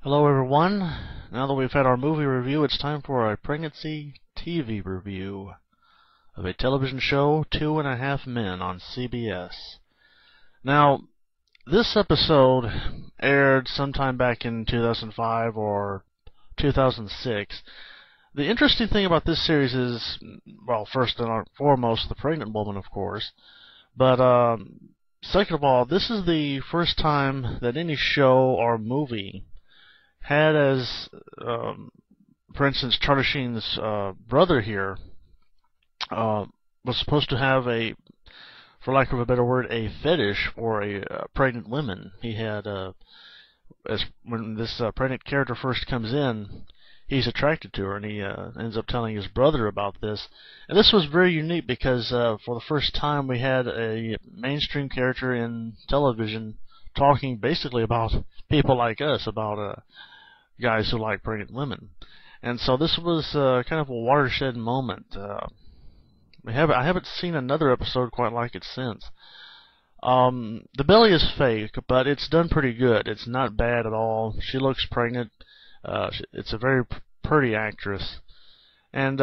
Hello everyone. Now that we've had our movie review, it's time for a pregnancy TV review of a television show, 2.5 Men on CBS. Now, this episode aired sometime back in 2005 or 2006. The interesting thing about this series is, well, first and foremost, the pregnant woman, of course. But second of all, this is the first time that any show or movie had as, for instance, Charlie Sheen's brother here was supposed to have a, for lack of a better word, a fetish for pregnant women. He had, when this pregnant character first comes in, he's attracted to her, and he ends up telling his brother about this. And this was very unique because for the first time we had a mainstream character in television talking basically about people like us, about guys who like pregnant women. And so this was kind of a watershed moment. I haven't seen another episode quite like it since. The belly is fake, but it's done pretty good. It's not bad at all. She looks pregnant. It's a very pretty actress, and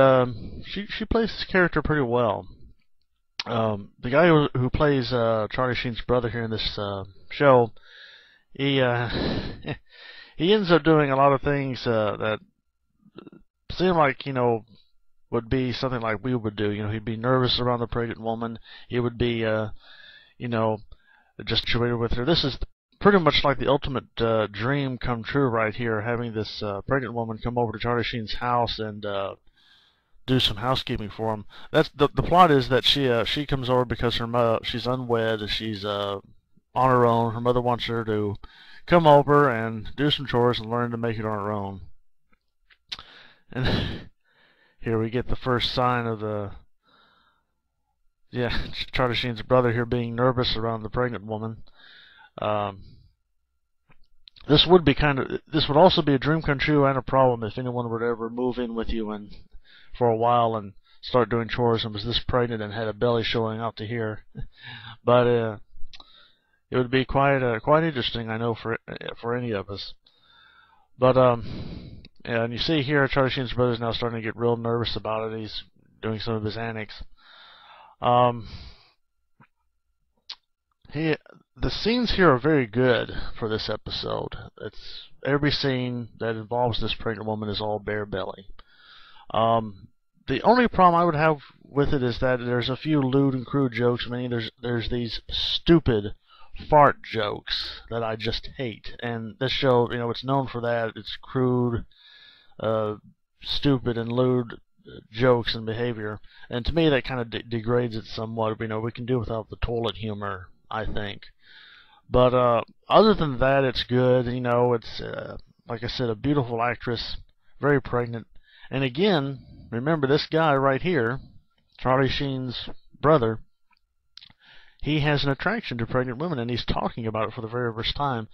she plays this character pretty well. The guy who plays Charlie Sheen's brother here in this show, he he ends up doing a lot of things that seem like, would be something like we would do. He'd be nervous around the pregnant woman. He would be, just situated with her. This is pretty much like the ultimate dream come true right here, having this pregnant woman come over to Charlie Sheen's house and do some housekeeping for him. That's the plot is that she comes over because her mother, she's unwed, she's on her own. Her mother wants her to come over and do some chores and learn to make it on her own. And here we get the first sign of Charlie Sheen's brother here being nervous around the pregnant woman. This would also be a dream come true and a problem if anyone would ever move in with you and for a while and start doing chores and was this pregnant and had a belly showing out to here. But it would be quite interesting, I know, for any of us. But and you see here, Charlie Sheen's brother is now starting to get real nervous about it. He's doing some of his antics. The scenes here are very good for this episode. It's every scene that involves this pregnant woman is all bare belly. The only problem I would have with it is that there's a few lewd and crude jokes. I mean, there's these stupid fart jokes that I just hate. And this show, it's known for that. It's crude, stupid, and lewd jokes and behavior. And to me, that kind of degrades it somewhat. We can do without the toilet humor, I think. But other than that, it's good. It's like I said, a beautiful actress, very pregnant. And again, remember this guy right here, Charlie Sheen's brother. He has an attraction to pregnant women, and he's talking about it for the very first time.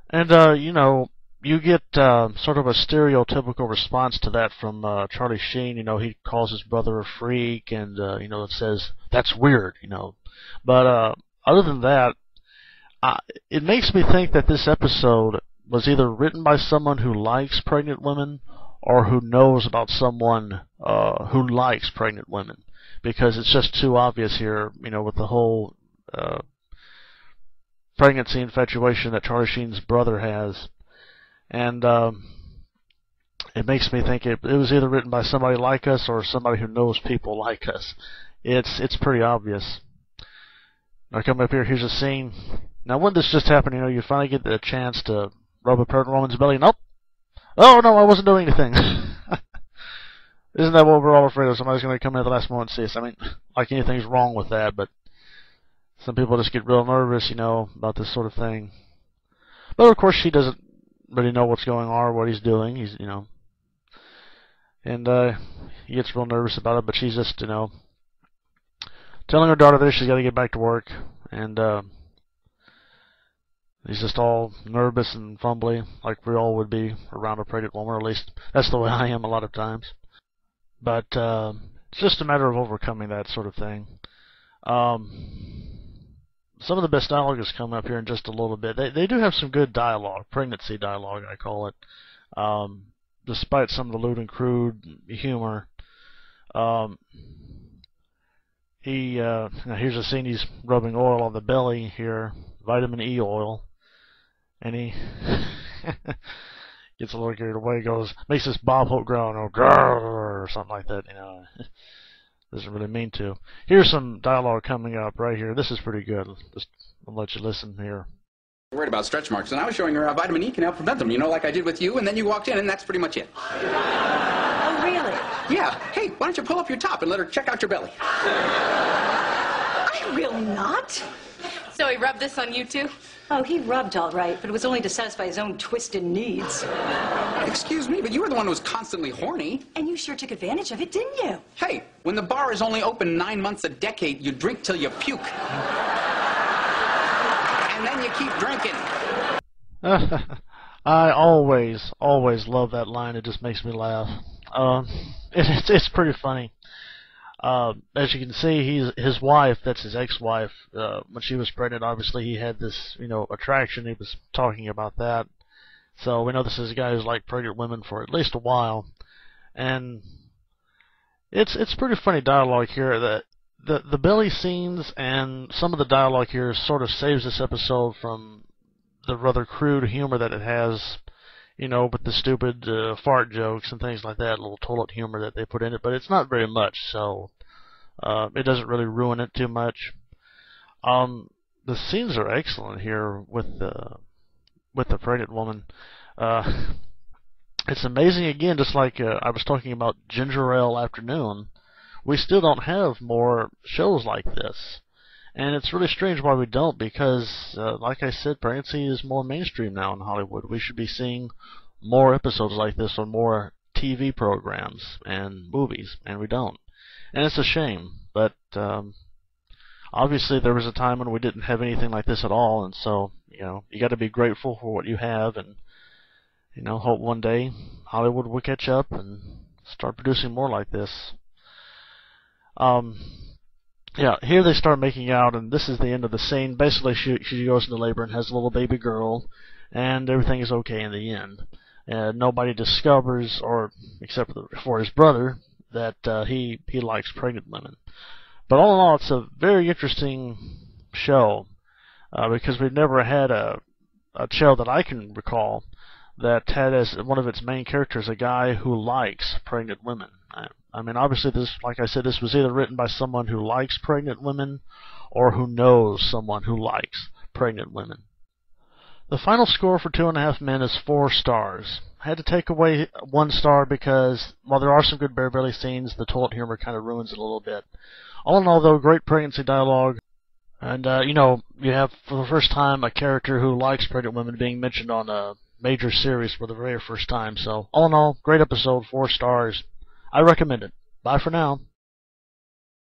And you get sort of a stereotypical response to that from Charlie Sheen. He calls his brother a freak, and it says that's weird. But other than that, it makes me think that this episode was either written by someone who likes pregnant women or who knows about someone who likes pregnant women, because it's just too obvious here, with the whole pregnancy infatuation that Charlie Sheen's brother has. And it makes me think it was either written by somebody like us or somebody who knows people like us. It's pretty obvious. Now, come up here, here's a scene. Now, wouldn't this just happen, you finally get the chance to rub a pregnant woman's belly? Nope. Oh, no, I wasn't doing anything. Isn't that what we're all afraid of? Somebody's going to come in at the last moment and see us. I mean, like anything's wrong with that, but some people just get real nervous, about this sort of thing. But, of course, she doesn't really know what's going on or what he's doing. He's, and he gets real nervous about it, but she's just, telling her daughter that she's got to get back to work, and he's just all nervous and fumbly, like we all would be around a pregnant woman, or at least that's the way I am a lot of times. But it's just a matter of overcoming that sort of thing. some of the best dialogue is coming up here in just a little bit. They do have some good dialogue, pregnancy dialogue, I call it. Despite some of the lewd and crude humor. Now here's a scene, he's rubbing oil on the belly here, vitamin E oil, and he gets a little carried away, makes this Bob Hope groan, or something like that, doesn't really mean to. Here's some dialogue coming up right here. This is pretty good. I'll let you listen here. Worried about stretch marks, and I was showing her how vitamin E can help prevent them, like I did with you, and then you walked in, and that's pretty much it. Oh, really? Yeah. Hey, why don't you pull up your top and let her check out your belly? I will not. So he rubbed this on you, too? Oh, he rubbed all right, but it was only to satisfy his own twisted needs. Excuse me, but you were the one who was constantly horny. And you sure took advantage of it, didn't you? Hey, when the bar is only open 9 months a decade, you drink till you puke. And then you keep drinking. I always love that line. It just makes me laugh. It's pretty funny. As you can see, his wife, that's his ex-wife, when she was pregnant, obviously he had this, attraction. He was talking about that. So we know this is a guy who's liked pregnant women for at least a while. And it's pretty funny dialogue here. The belly scenes and some of the dialogue here sort of saves this episode from the rather crude humor that it has, with the stupid fart jokes and things like that, little toilet humor that they put in it, but it's not very much, so it doesn't really ruin it too much. The scenes are excellent here with the pregnant woman. It's amazing, again, just like I was talking about Ginger Ale Afternoon, we still don't have more shows like this. And it's really strange why we don't, because, like I said, pregnancy is more mainstream now in Hollywood. We should be seeing more episodes like this on more TV programs and movies, and we don't. And it's a shame, but obviously there was a time when we didn't have anything like this at all, and so, you got to be grateful for what you have, and, hope one day Hollywood will catch up and start producing more like this. Yeah, here they start making out, and this is the end of the scene. Basically, she goes into labor and has a little baby girl, and everything is okay in the end. And nobody discovers, or except for his brother, that he likes pregnant women. But all in all, it's a very interesting show, because we've never had a show that I can recall that had as one of its main characters a guy who likes pregnant women. I mean, obviously, like I said, this was either written by someone who likes pregnant women or who knows someone who likes pregnant women. The final score for 2.5 Men is 4 stars. I had to take away 1 star because, while there are some good bare belly scenes, the toilet humor kind of ruins it a little bit. All in all, though, great pregnancy dialogue. And, you have, for the first time, a character who likes pregnant women being mentioned on a major series for the very first time. So, all in all, great episode, 4 stars. I recommend it. Bye for now.